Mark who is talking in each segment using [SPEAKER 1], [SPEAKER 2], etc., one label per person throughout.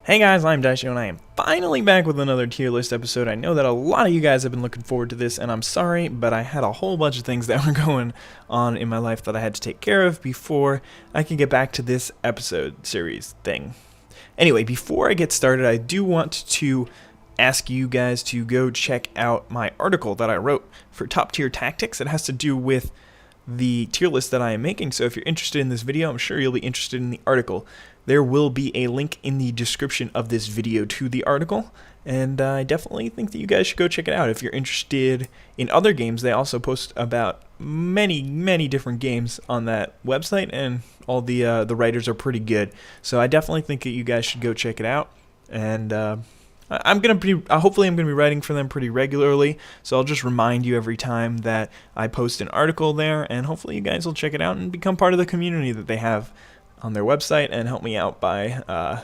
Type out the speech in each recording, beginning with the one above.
[SPEAKER 1] Hey guys, I'm Daisho and I am finally back with another tier list episode. I know that a lot of you guys have been looking forward to this, and I'm sorry, but I had a whole bunch of things that were going on in my life that I had to take care of before I could get back to this episode series thing. Anyway, before I get started, I do want to ask you guys to go check out my article that I wrote for Top Tier Tactics. It has to do with the tier list that I am making, so if you're interested in this video, I'm sure you'll be interested in the article. There will be a link in the description of this video to the article, and I definitely think that you guys should go check it out. If you're interested in other games, they also post about many different games on that website, and all the writers are pretty good. So I definitely think that you guys should go check it out, and hopefully I'm gonna be writing for them pretty regularly, so I'll just remind you every time that I post an article there, and hopefully you guys will check it out and become part of the community that they have on their website and help me out by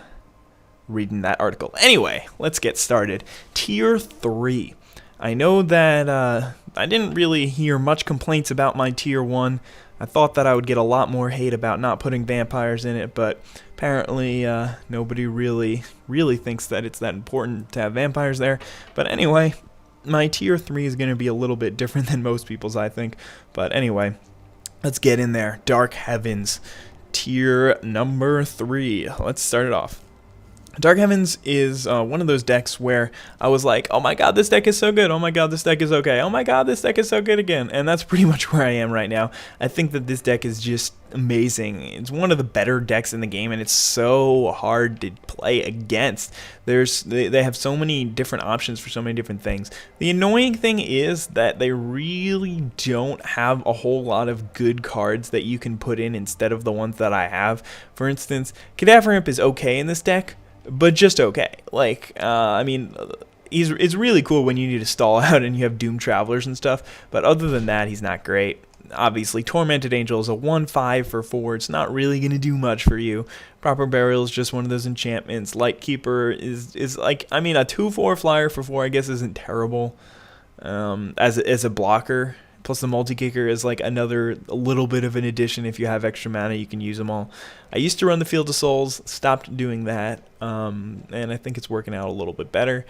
[SPEAKER 1] reading that article. Anyway, let's get started. Tier 3. I know that I didn't really hear much complaints about my Tier 1. I thought that I would get a lot more hate about not putting vampires in it, but apparently nobody really thinks that it's that important to have vampires there. But anyway, my Tier 3 is going to be a little bit different than most people's, I think. But anyway, let's get in there. Dark Heavens. Tier number 3. Let's start it off. Dark Heavens is one of those decks where I was like, oh my god, this deck is so good, oh my god, this deck is okay, oh my god, this deck is so good again, and that's pretty much where I am right now. I think that this deck is just amazing. It's one of the better decks in the game, and it's so hard to play against. They have so many different options for so many different things. The annoying thing is that they really don't have a whole lot of good cards that you can put in instead of the ones that I have. For instance, Cadaver Imp is okay in this deck, but just okay. Like, I mean, it's really cool when you need to stall out and you have Doom Travelers and stuff, but other than that, he's not great. Obviously, Tormented Angel is a 1/5 for 4. It's not really going to do much for you. Proper Burial is just one of those enchantments. Lightkeeper is like, I mean, a 2/4 flyer for 4, I guess, isn't terrible as a blocker. Plus the multi-kicker is like a little bit of an addition. If you have extra mana, you can use them all. I used to run the Field of Souls, stopped doing that, and I think it's working out a little bit better.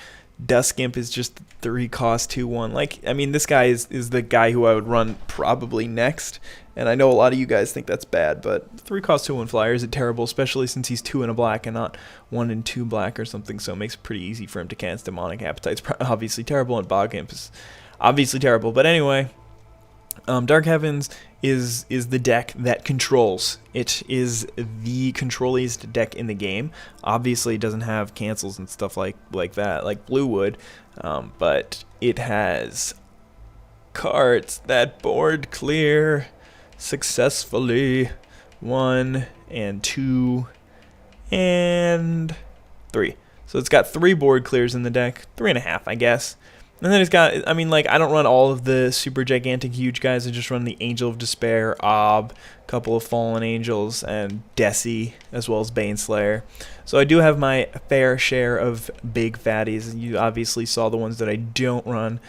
[SPEAKER 1] Dusk Imp is just 3 cost 2/1. Like, I mean, this guy is the guy who I would run probably next, and I know a lot of you guys think that's bad, but 3 cost 2/1 flyer isn't terrible, especially since he's 2 and a black and not 1 and 2 black or something, so it makes it pretty easy for him to cast. Demonic Appetite's obviously terrible, and Bog Imp is obviously terrible, but anyway. Dark Heavens is the deck that controls. It is the controliest deck in the game. Obviously, it doesn't have cancels and stuff like that, like Blue would, but it has cards that board clear successfully. 1 and 2 and 3. So it's got 3 board clears in the deck, 3.5, I guess. And then it's got, I mean, like, I don't run all of the super gigantic huge guys. I just run the Angel of Despair, Ob, a couple of Fallen Angels, and Desi, as well as Baneslayer. So I do have my fair share of big fatties. You obviously saw the ones that I don't run.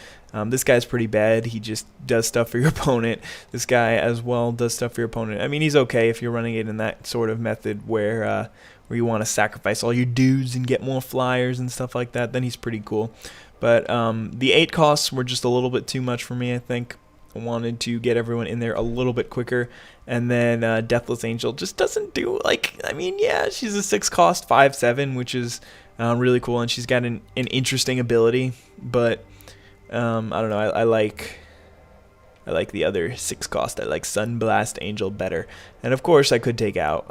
[SPEAKER 1] This guy's pretty bad. He just does stuff for your opponent. This guy as well does stuff for your opponent. I mean, he's okay if you're running it in that sort of method where you want to sacrifice all your dudes and get more flyers and stuff like that. Then he's pretty cool. But the 8 costs were just a little bit too much for me, I think. I wanted to get everyone in there a little bit quicker. And then Deathless Angel just doesn't do, like, I mean, yeah, she's a 6 cost 5/7, which is really cool. And she's got an interesting ability. But, I don't know, I like the other 6 cost. I like Sunblast Angel better. And of course I could take out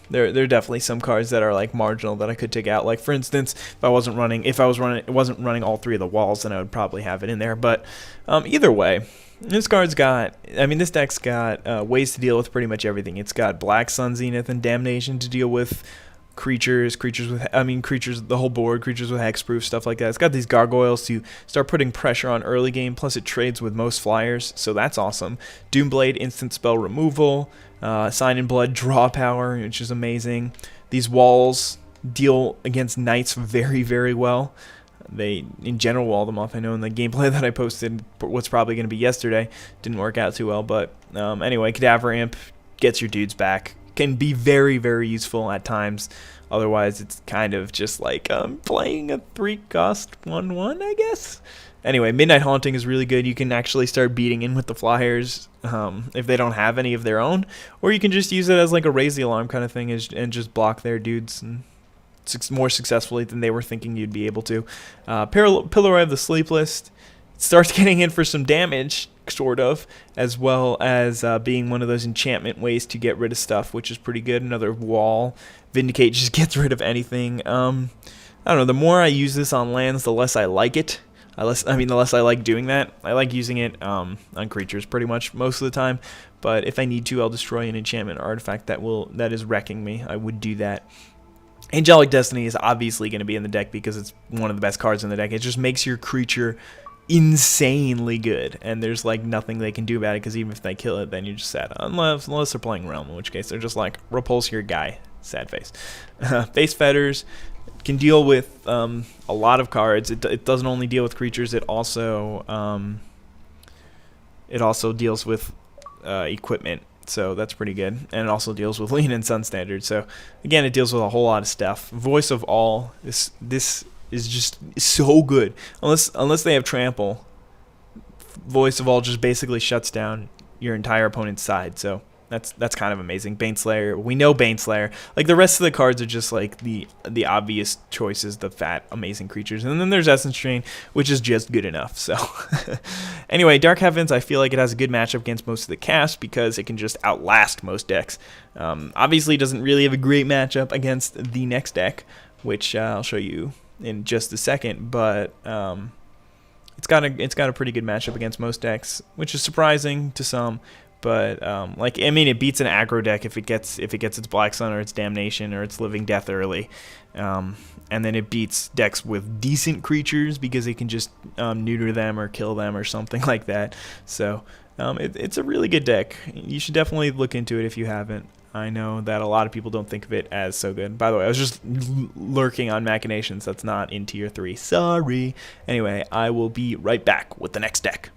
[SPEAKER 1] there are definitely some cards that are like marginal that I could take out. Like, for instance, if I wasn't running all 3 of the walls, then I would probably have it in there. But either way, this deck's got ways to deal with pretty much everything. It's got Black Sun Zenith and Damnation to deal with creatures, the whole board, creatures with hexproof, stuff like that. It's got these gargoyles to start putting pressure on early game, plus it trades with most flyers, so that's awesome. Doomblade, instant spell removal, Sign in Blood, draw power, which is amazing. These walls deal against knights very well. They, in general, wall them off. I know in the gameplay that I posted, what's probably going to be yesterday, didn't work out too well, but anyway, Cadaver Imp gets your dudes back. can be very, very useful at times. Otherwise, it's kind of just like playing a 3-cost 1/1, I guess. Anyway, Midnight Haunting is really good. You can actually start beating in with the flyers if they don't have any of their own, or you can just use it as like a raise the alarm kind of thing and just block their dudes and more successfully than they were thinking you'd be able to. Pillory of the Sleepless starts getting in for some damage, sort of, as well as being one of those enchantment ways to get rid of stuff, which is pretty good. Another wall. Vindicate just gets rid of anything. I don't know, the more I use this on lands, the less I like it. The less I like doing that. I like using it on creatures pretty much most of the time, but if I need to, I'll destroy an enchantment or artifact that is wrecking me. I would do that. Angelic Destiny is obviously going to be in the deck because it's one of the best cards in the deck. It just makes your creature insanely good, and there's like nothing they can do about it, because even if they kill it, then you're just sad. Unless they're playing Realm, in which case they're just like, repulse your guy. Sad face. Face Fetters can deal with a lot of cards. It doesn't only deal with creatures. It also deals with equipment. So that's pretty good. And it also deals with Lean and Sun Standard. So again, it deals with a whole lot of stuff. Voice of All. This is just so good. Unless they have Trample, Voice of All just basically shuts down your entire opponent's side. So that's kind of amazing. Baneslayer. We know Baneslayer. Like, the rest of the cards are just like the obvious choices, the fat, amazing creatures. And then there's Essence Drain, which is just good enough. So anyway, Dark Heavens, I feel like it has a good matchup against most of the cast because it can just outlast most decks. Obviously, it doesn't really have a great matchup against the next deck, which I'll show you in just a second. But it's got a pretty good matchup against most decks, which is surprising to some. But it beats an aggro deck if it gets its Black Sun or its Damnation or its Living Death early, and then it beats decks with decent creatures because it can just neuter them or kill them or something like that. So it's a really good deck. You should definitely look into it if you haven't. I know that a lot of people don't think of it as so good. By the way, I was just lurking on Machinations. That's not in tier 3. Sorry. Anyway, I will be right back with the next deck.